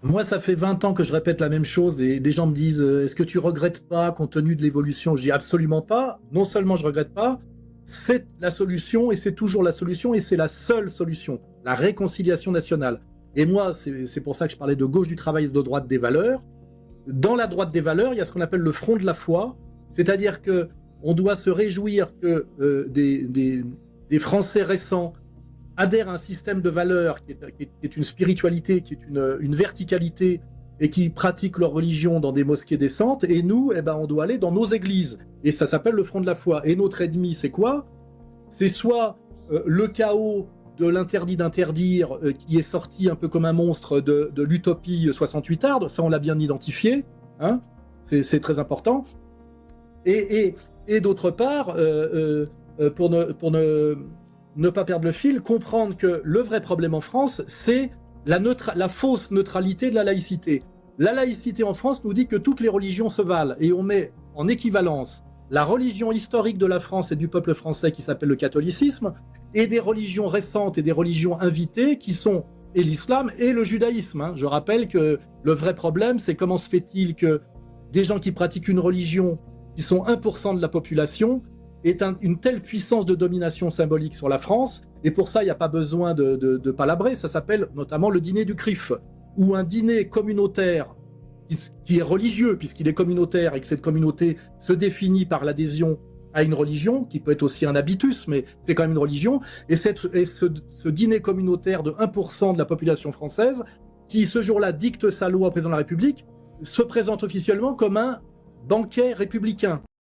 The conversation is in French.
Moi, ça fait 20 ans que je répète la même chose et des gens me disent est-ce que tu regrettes pas compte tenu de l'évolution? Je dis absolument pas. Non seulement je regrette pas, c'est la solution et c'est toujours la solution et c'est la seule solution, la réconciliation nationale. Et moi, c'est pour ça que je parlais de gauche du travail et de droite des valeurs. Dans la droite des valeurs, il y a ce qu'on appelle le front de la foi, c'est-à-dire que on doit se réjouir que des Français récents adhèrent à un système de valeurs qui est une spiritualité, qui est une verticalité et qui pratiquent leur religion dans des mosquées décentes. Et nous, eh ben, on doit aller dans nos églises. Et ça s'appelle le front de la foi. Et notre ennemi, c'est quoi? C'est soit le chaos de l'interdit d'interdire qui est sorti un peu comme un monstre de l'utopie 68 ardes, ça on l'a bien identifié, hein, c'est très important. Et d'autre part, pour ne pas perdre le fil, comprendre que le vrai problème en France, c'est la fausse neutralité de la laïcité. La laïcité en France nous dit que toutes les religions se valent et on met en équivalence la religion historique de la France et du peuple français qui s'appelle le catholicisme et des religions récentes et des religions invitées qui sont et l'islam et le judaïsme. Hein. Je rappelle que le vrai problème, c'est comment se fait-il que des gens qui pratiquent une religion qui sont 1% de la population aient une telle puissance de domination symbolique sur la France, et pour ça, il n'y a pas besoin de palabrer, ça s'appelle notamment le dîner du CRIF, ou un dîner communautaire qui est religieux, puisqu'il est communautaire et que cette communauté se définit par l'adhésion à une religion, qui peut être aussi un habitus, mais c'est quand même une religion, et ce dîner communautaire de 1% de la population française, qui ce jour-là dicte sa loi au président de la République, se présente officiellement comme un banquet républicain.